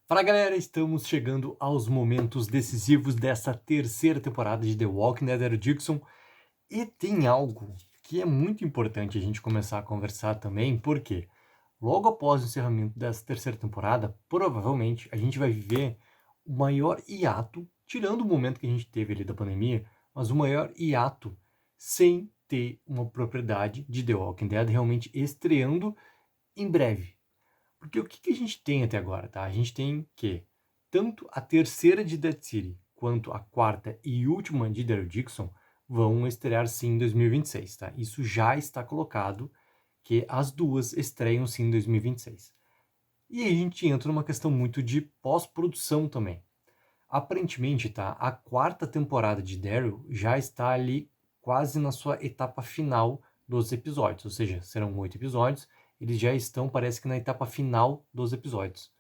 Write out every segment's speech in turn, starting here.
Fala galera, estamos chegando aos momentos decisivos dessa terceira temporada de The Walking Dead Daryl Dixon e tem algo que é muito importante a gente começar a conversar também, porque logo após o encerramento dessa terceira temporada, provavelmente a gente vai viver o maior hiato, tirando o momento que a gente teve ali da pandemia, mas o maior hiato sem ter uma propriedade de The Walking Dead realmente estreando em breve. Porque o que a gente tem até agora, tá? A gente tem que tanto a terceira de Dead City quanto a quarta e última de Daryl Dixon vão estrear sim em 2026, tá? Isso já está colocado que as duas estreiam sim em 2026. E aí a gente entra numa questão muito de pós-produção também. Aparentemente, tá? A quarta temporada de Daryl já está ali quase na sua etapa final dos episódios, ou seja, serão 8 episódios, eles já estão, parece que na etapa final dos episódios.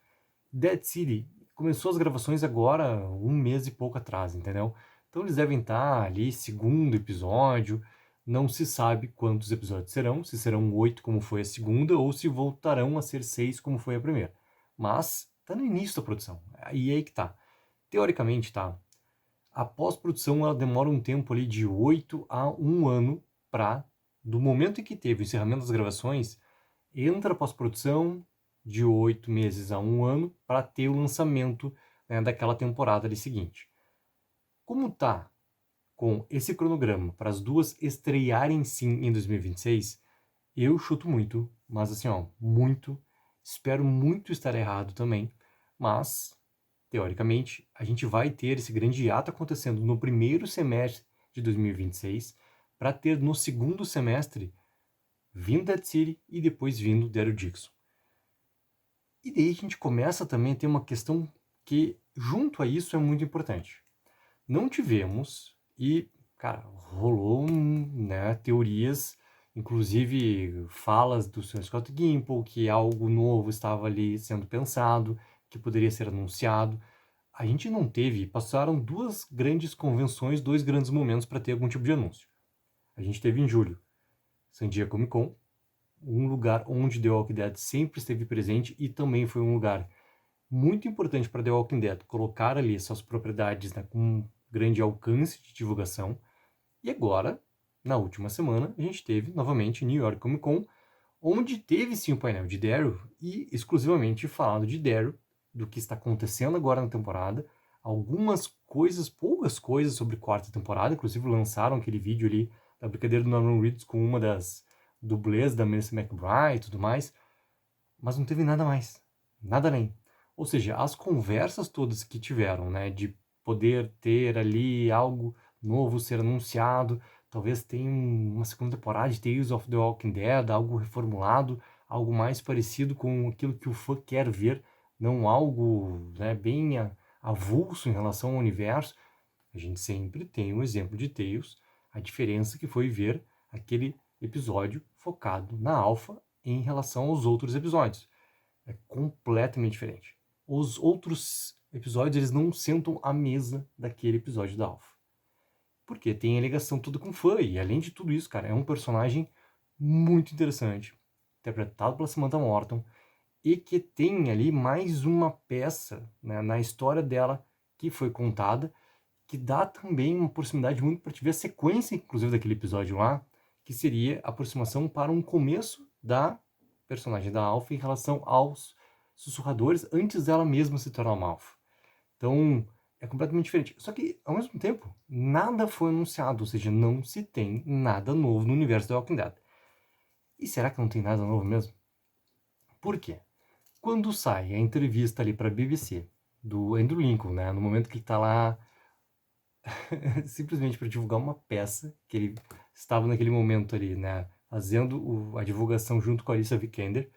Dead City começou as gravações agora, um mês e pouco atrás, entendeu? Então eles devem estar ali, segundo episódio, não se sabe quantos episódios serão, se serão 8 como foi a segunda, ou se voltarão a ser 6 como foi a primeira. Mas tá no início da produção, e aí que tá. Teoricamente, tá? A pós-produção ela demora um tempo ali de 8 a 1 ano para, do momento em que teve o encerramento das gravações, entra a pós-produção de 8 meses a 1 ano para ter o lançamento, né, daquela temporada ali seguinte. Como tá com esse cronograma para as duas estrearem sim em 2026, eu chuto muito, mas assim, ó, muito, espero muito estar errado também, mas teoricamente, a gente vai ter esse grande hiato acontecendo no primeiro semestre de 2026, para ter no segundo semestre vindo Dead City e depois vindo Daryl Dixon. E daí a gente começa também a ter uma questão que, junto a isso, é muito importante. Não tivemos, e, cara, rolou né, teorias, inclusive falas do Sr. Scott Gimple, que algo novo estava ali sendo pensado, que poderia ser anunciado. A gente não teve, passaram duas grandes convenções, dois grandes momentos para ter algum tipo de anúncio. A gente teve em julho, San Diego Comic Con, um lugar onde The Walking Dead sempre esteve presente e também foi um lugar muito importante para The Walking Dead colocar ali suas propriedades, né, com um grande alcance de divulgação. E agora, na última semana, a gente teve novamente New York Comic Con, onde teve sim o painel de Daryl e exclusivamente falado de Daryl, do que está acontecendo agora na temporada, algumas coisas, poucas coisas sobre quarta temporada, inclusive lançaram aquele vídeo ali da brincadeira do Norman Reedus com uma das dublês da Melissa McBride e tudo mais, mas não teve nada mais, nada além. Ou seja, as conversas todas que tiveram, né, de poder ter ali algo novo ser anunciado, talvez tenha uma segunda temporada de Tales of the Walking Dead, algo reformulado, algo mais parecido com aquilo que o fã quer ver, não algo, né, bem avulso em relação ao universo. A gente sempre tem um exemplo de Tales, a diferença que foi ver aquele episódio focado na Alpha em relação aos outros episódios. É completamente diferente. Os outros episódios, eles não sentam à mesa daquele episódio da Alpha. Porque tem a ligação toda com o fã, e além de tudo isso, cara, é um personagem muito interessante, interpretado pela Samantha Morton, e que tem ali mais uma peça, né, na história dela que foi contada, que dá também uma proximidade muito para te ver a sequência, inclusive, daquele episódio lá, que seria a aproximação para um começo da personagem da Alpha em relação aos sussurradores antes dela mesma se tornar uma Alpha. Então, é completamente diferente. Só que, ao mesmo tempo, nada foi anunciado, ou seja, não se tem nada novo no universo da Walking Dead. E será que não tem nada novo mesmo? Por quê? Quando sai a entrevista ali para a BBC do Andrew Lincoln, né, no momento que ele está lá simplesmente para divulgar uma peça que ele estava naquele momento ali, né, fazendo a divulgação junto com a Alicia Vikander,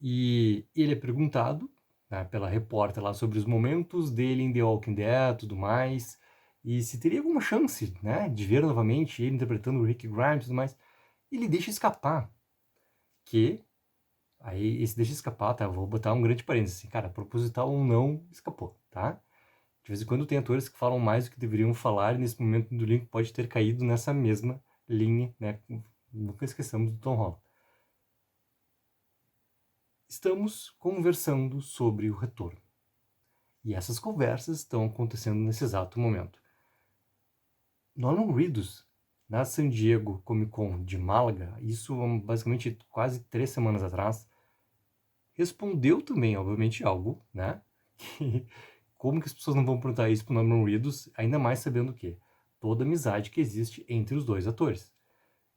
e ele é perguntado, né, pela repórter lá sobre os momentos dele em The Walking Dead e tudo mais, e se teria alguma chance, né, de ver novamente ele interpretando o Rick Grimes e tudo mais. Ele deixa escapar que, aí esse deixa escapar, tá, eu vou botar um grande parênteses, assim, cara, proposital ou não, escapou, tá? De vez em quando tem atores que falam mais do que deveriam falar, e nesse momento do link pode ter caído nessa mesma linha, né? Nunca esqueçamos do Tom Holland. Estamos conversando sobre o retorno. E essas conversas estão acontecendo nesse exato momento. Norman Reedus, na San Diego Comic Con de Málaga, isso basicamente quase 3 semanas atrás, respondeu também, obviamente, algo, né? Como que as pessoas não vão perguntar isso pro Norman Reedus, ainda mais sabendo que toda amizade que existe entre os dois atores.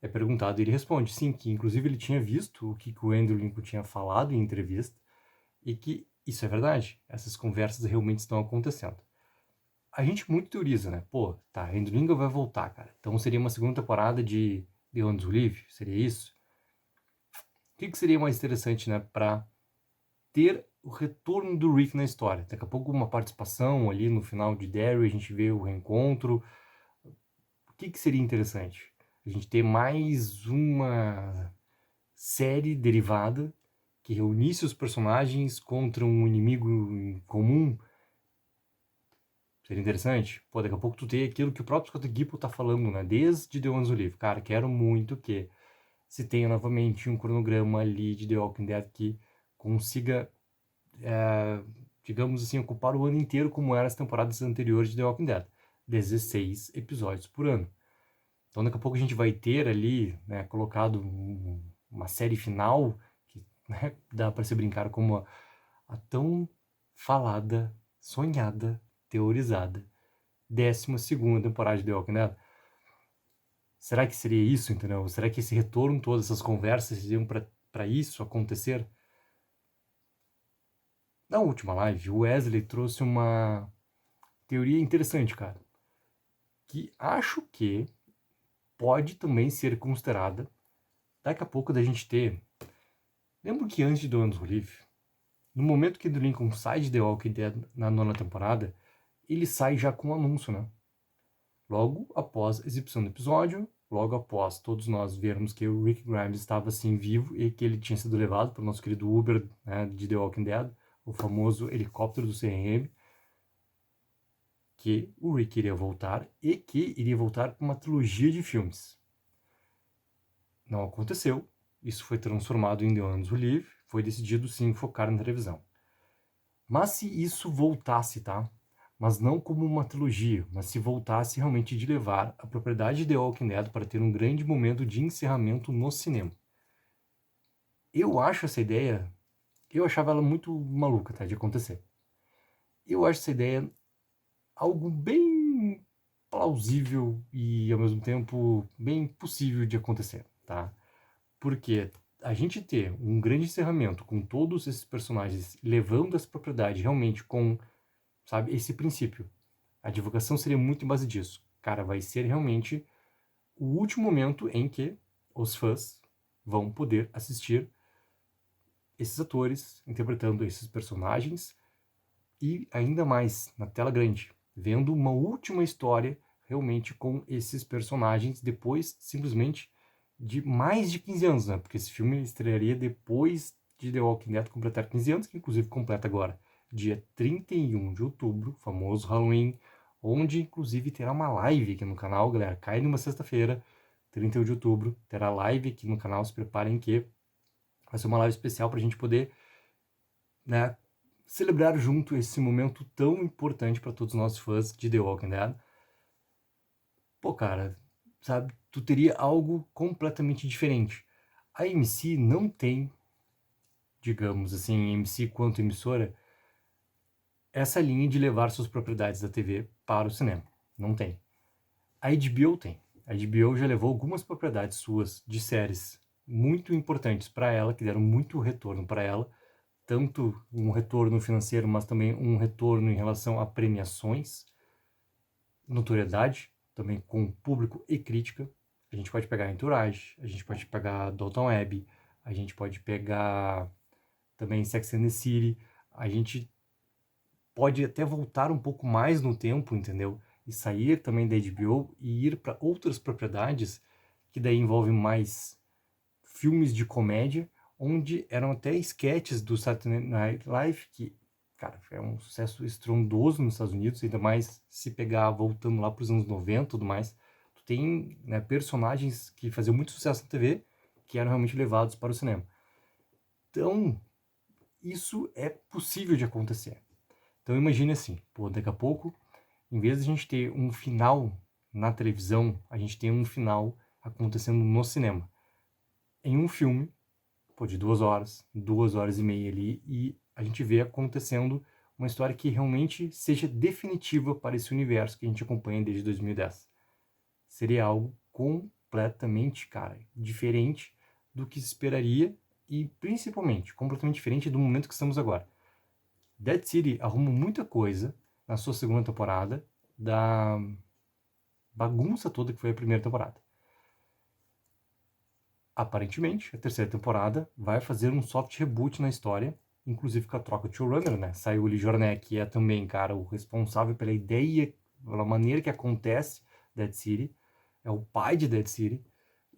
É perguntado e ele responde, sim, que inclusive ele tinha visto o que o Andrew Lincoln tinha falado em entrevista e que isso é verdade, essas conversas realmente estão acontecendo. A gente muito teoriza, né? Pô, tá, Andrew Lincoln vai voltar, cara. Então seria uma segunda temporada de The Ones Who Live? Seria isso? O que seria mais interessante, né, pra ter o retorno do Rick na história? Daqui a pouco uma participação ali no final de Derry, a gente vê o reencontro. O que seria interessante? A gente ter mais uma série derivada que reunisse os personagens contra um inimigo em comum. Seria interessante? Pô, daqui a pouco tu tem aquilo que o próprio Scott Gimple tá falando, né? Desde The Ones Who Live. Cara, quero muito que se tenha novamente um cronograma ali de The Walking Dead que consiga, digamos assim, ocupar o ano inteiro como eram as temporadas anteriores de The Walking Dead. 16 episódios por ano. Então daqui a pouco a gente vai ter ali, né, colocado uma série final que, né, dá para se brincar como a tão falada, sonhada, teorizada 12ª temporada de The Walking Dead. Será que seria isso, entendeu? Será que esse retorno, todas essas conversas seriam para isso acontecer? Na última live, o Wesley trouxe uma teoria interessante, cara, que acho que pode também ser considerada daqui a pouco da gente ter. Lembro que antes de The Ones Who Live, no momento que o Lincoln sai de The Walking Dead na 9ª temporada, ele sai já com um anúncio, né? Logo após a exibição do episódio, logo após todos nós vermos que o Rick Grimes estava assim vivo e que ele tinha sido levado para o nosso querido Uber, né, de The Walking Dead, o famoso helicóptero do CRM, que o Rick iria voltar e que iria voltar com uma trilogia de filmes. Não aconteceu, isso foi transformado em The Ones Who Live, foi decidido sim focar na televisão. Mas se isso voltasse, tá? Mas não como uma trilogia, mas se voltasse realmente de levar a propriedade de The Walking Dead para ter um grande momento de encerramento no cinema. Eu acho essa ideia, eu achava ela muito maluca, tá, de acontecer. Eu acho essa ideia algo bem plausível e ao mesmo tempo bem possível de acontecer, tá? Porque a gente ter um grande encerramento com todos esses personagens levando essa propriedade realmente com, sabe, esse princípio. A divulgação seria muito em base disso. Cara, vai ser realmente o último momento em que os fãs vão poder assistir esses atores interpretando esses personagens e ainda mais na tela grande, vendo uma última história realmente com esses personagens depois simplesmente de mais de 15 anos, né? Porque esse filme estrearia depois de The Walking Dead completar 15 anos, que inclusive completa agora, dia 31 de outubro, famoso Halloween, onde inclusive terá uma live aqui no canal, galera. Cai numa sexta-feira, 31 de outubro, terá live aqui no canal. Se preparem que vai ser uma live especial para a gente poder, né, celebrar junto esse momento tão importante para todos nós fãs de The Walking Dead. Pô, cara, sabe, tu teria algo completamente diferente. A AMC não tem, digamos assim, AMC quanto emissora, essa linha de levar suas propriedades da TV para o cinema. Não tem. A HBO tem. A HBO já levou algumas propriedades suas de séries muito importantes para ela, que deram muito retorno para ela, tanto um retorno financeiro, mas também um retorno em relação a premiações, notoriedade, também com público e crítica. A gente pode pegar Entourage, a gente pode pegar Downton Abbey, a gente pode pegar também Sex and the City, a gente pode até voltar um pouco mais no tempo, entendeu? E sair também da HBO e ir para outras propriedades que daí envolvem mais filmes de comédia, onde eram até sketches do Saturday Night Live, que, cara, é um sucesso estrondoso nos Estados Unidos, ainda mais se pegar voltando lá para os anos 90 e tudo mais. Tu tem, né, personagens que faziam muito sucesso na TV, que eram realmente levados para o cinema. Então, isso é possível de acontecer. Então imagine assim, pô, daqui a pouco, em vez de a gente ter um final na televisão, a gente tem um final acontecendo no cinema. Em um filme, pô, de 2 horas e meia ali, e a gente vê acontecendo uma história que realmente seja definitiva para esse universo que a gente acompanha desde 2010. Seria algo completamente, cara, diferente do que se esperaria e, principalmente, completamente diferente do momento que estamos agora. Dead City arruma muita coisa na sua segunda temporada da bagunça toda que foi a primeira temporada. Aparentemente, a terceira temporada vai fazer um soft reboot na história, inclusive com a troca de showrunner, né? Saiu o Lee Jornet, que é também, cara, o responsável pela ideia, pela maneira que acontece Dead City, é o pai de Dead City,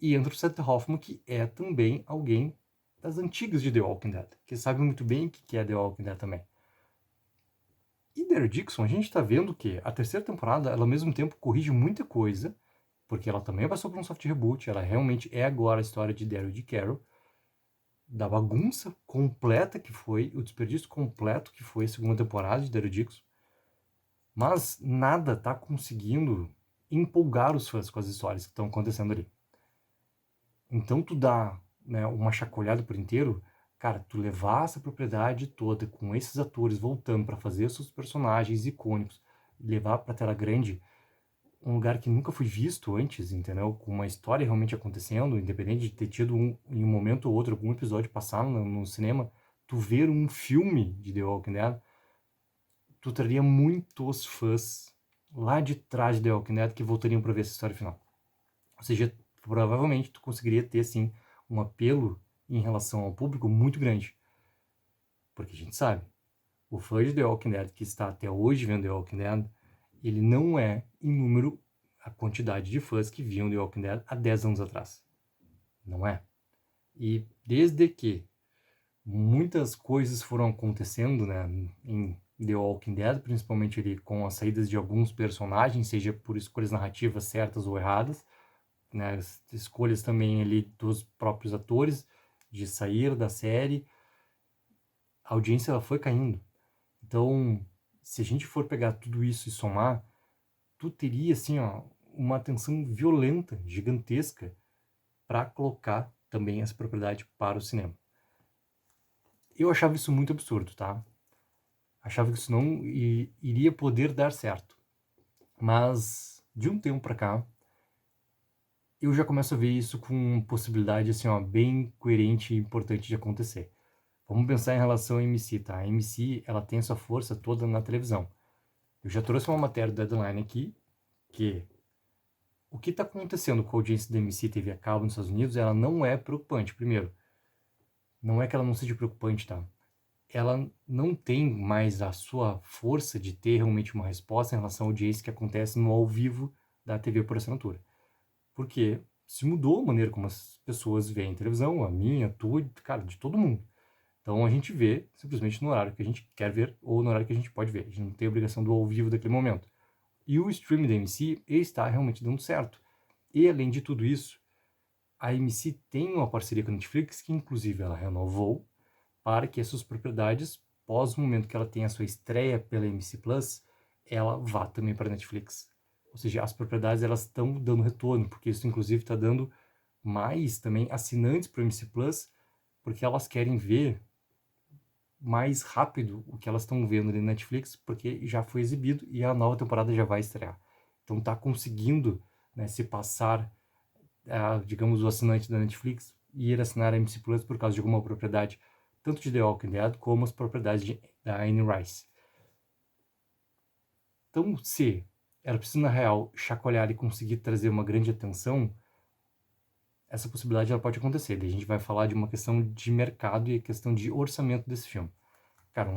e entra o Seth Hoffman, que é também alguém das antigas de The Walking Dead, que sabe muito bem o que é The Walking Dead também. E Daryl Dixon, a gente tá vendo que a terceira temporada, ela ao mesmo tempo corrige muita coisa, porque ela também passou por um soft reboot, ela realmente é agora a história de Daryl e de Carol, da bagunça completa que foi, o desperdício completo que foi a segunda temporada de Daryl Dixon, mas nada tá conseguindo empolgar os fãs com as histórias que estão acontecendo ali. Então tu dá, né, uma chacoalhada por inteiro, cara, tu levar essa propriedade toda com esses atores voltando para fazer seus personagens icônicos, levar para tela grande, um lugar que nunca foi visto antes, entendeu? Com uma história realmente acontecendo, independente de ter tido em um momento ou outro algum episódio passar no cinema, tu ver um filme de The Walking Dead, tu traria muitos fãs lá de trás de The Walking Dead que voltariam para ver essa história final. Ou seja, provavelmente tu conseguiria ter, sim, um apelo em relação ao público muito grande. Porque a gente sabe, o fã de The Walking Dead que está até hoje vendo The Walking Dead, ele não é em número a quantidade de fãs que viam The Walking Dead há 10 anos atrás. Não é. E desde que muitas coisas foram acontecendo, né, em The Walking Dead, principalmente ali com as saídas de alguns personagens, seja por escolhas narrativas certas ou erradas, né, as escolhas também ali dos próprios atores de sair da série, a audiência ela foi caindo. Então, se a gente for pegar tudo isso e somar, tu teria assim, ó, uma atenção violenta, gigantesca, para colocar também essa propriedade para o cinema. Eu achava isso muito absurdo, tá? Achava que isso não iria poder dar certo. Mas, de um tempo para cá, eu já começo a ver isso com possibilidade, assim, ó, bem coerente e importante de acontecer. Vamos pensar em relação à AMC, tá? A AMC, ela tem essa força toda na televisão. Eu já trouxe uma matéria do Deadline aqui, que o que está acontecendo com a audiência da AMC TV a cabo nos Estados Unidos, ela não é preocupante. Primeiro, não é que ela não seja preocupante, tá? Ela não tem mais a sua força de ter realmente uma resposta em relação à audiência que acontece no ao vivo da TV por assinatura. Porque se mudou a maneira como as pessoas veem televisão, a minha, a tua, cara, de todo mundo. Então a gente vê simplesmente no horário que a gente quer ver ou no horário que a gente pode ver. A gente não tem a obrigação do ao vivo daquele momento. E o streaming da AMC está realmente dando certo. E além de tudo isso, a AMC tem uma parceria com a Netflix que inclusive ela renovou para que as suas propriedades, pós o momento que ela tem a sua estreia pela AMC Plus, ela vá também para a Netflix. Ou seja, as propriedades elas estão dando retorno, porque isso inclusive está dando mais também assinantes para o AMC Plus, porque elas querem ver mais rápido o que elas estão vendo ali na Netflix, porque já foi exibido e a nova temporada já vai estrear. Então tá conseguindo, né, se passar, digamos, o assinante da Netflix e ir assinar a MC Plus por causa de alguma propriedade, tanto de The Walking Dead como as propriedades da Anne Rice. Então, se ela precisa, na real, chacoalhar e conseguir trazer uma grande atenção, essa possibilidade ela pode acontecer. Daí a gente vai falar de uma questão de mercado e a questão de orçamento desse filme. Cara,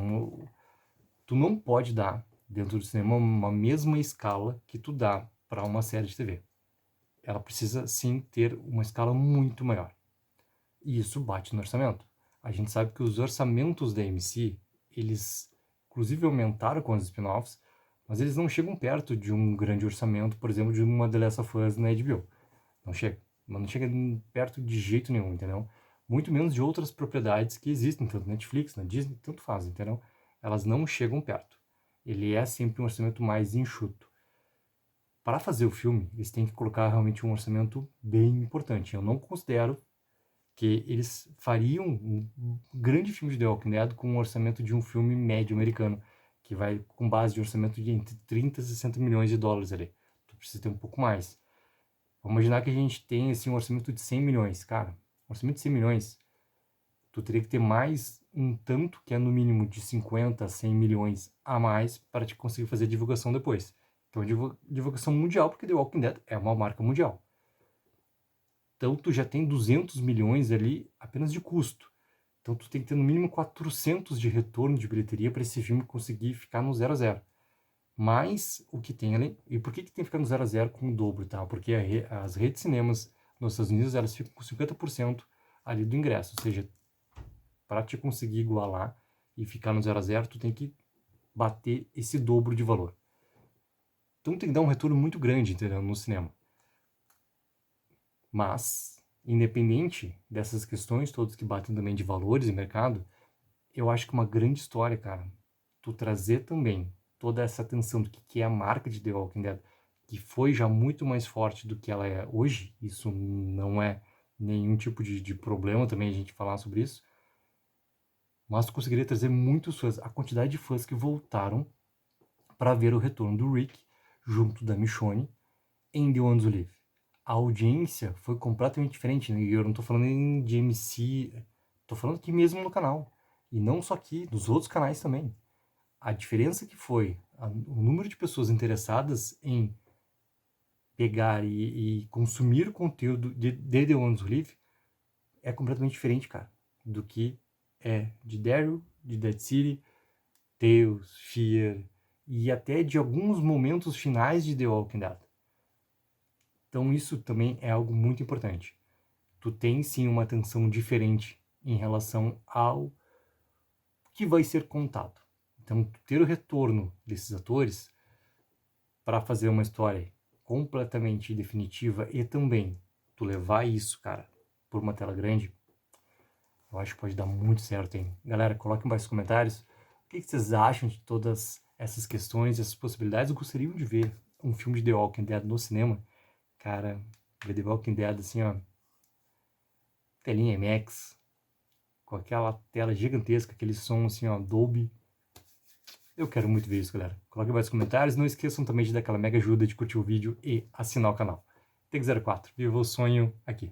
tu não pode dar, dentro do cinema, uma mesma escala que tu dá para uma série de TV. Ela precisa, sim, ter uma escala muito maior. E isso bate no orçamento. A gente sabe que os orçamentos da AMC, eles, inclusive, aumentaram com os spin-offs, mas eles não chegam perto de um grande orçamento, por exemplo, de uma The Last of Us na HBO. Não chega. Mas não chega perto de jeito nenhum, entendeu? Muito menos de outras propriedades que existem, tanto na Netflix, na Disney, tanto faz, entendeu? Elas não chegam perto. ele é sempre um orçamento mais enxuto. Para fazer o filme, eles têm que colocar realmente um orçamento bem importante. Eu não considero que eles fariam um grande filme de The Walking Dead com um orçamento de um filme médio americano, que vai com base de orçamento de entre 30 e 60 milhões de dólares ali. Tu precisa ter um pouco mais. Vamos imaginar que a gente tem assim, um orçamento de 100 milhões. Cara, um orçamento de 100 milhões, tu teria que ter mais um tanto, que é no mínimo de 50 a 100 milhões a mais, para te conseguir fazer a divulgação depois. Então, divulgação mundial, porque The Walking Dead é uma marca mundial. Então, tu já tem 200 milhões ali apenas de custo. Então, tu tem que ter no mínimo 400 de retorno de bilheteria para esse filme conseguir ficar no 0 a 0. Mas o que tem ali... E por que tem que ficar no 0 a 0 com o dobro, tá? Porque as redes de cinemas nos Estados Unidos, elas ficam com 50% ali do ingresso. Ou seja, para te conseguir igualar e ficar no 0 a 0, tu tem que bater esse dobro de valor. Então tem que dar um retorno muito grande, entendeu? No cinema. Mas, independente dessas questões todas que batem também de valores e mercado, eu acho que uma grande história, cara, tu trazer também toda essa atenção do que é a marca de The Walking Dead, que foi já muito mais forte do que ela é hoje, isso não é nenhum tipo de problema também a gente falar sobre isso, mas tu conseguiria trazer muitos fãs, a quantidade de fãs que voltaram para ver o retorno do Rick junto da Michonne em The Ones Who Live. A audiência foi completamente diferente, né? E eu não tô falando em DMC, tô falando aqui mesmo no canal. E não só aqui, nos outros canais também. A diferença que foi o número de pessoas interessadas em pegar e consumir o conteúdo de The Ones Who Live é completamente diferente, cara, do que é de Daryl, de Dead City, Tales, Fear e até de alguns momentos finais de The Walking Dead. Então isso também é algo muito importante. Tu tem sim uma atenção diferente em relação ao que vai ser contado. Então, ter o retorno desses atores para fazer uma história completamente definitiva e também tu levar isso, cara, por uma tela grande, eu acho que pode dar muito certo, hein? Galera, coloquem embaixo nos comentários o que vocês acham de todas essas questões, essas possibilidades. Gostariam de ver um filme de The Walking Dead no cinema? Cara, ver The Walking Dead assim, ó, telinha IMAX, com aquela tela gigantesca, aquele som assim, ó, Dolby. Eu quero muito ver isso, galera. Coloquem aí nos comentários. Não esqueçam também de dar aquela mega ajuda de curtir o vídeo e assinar o canal. Take04, viva o sonho aqui.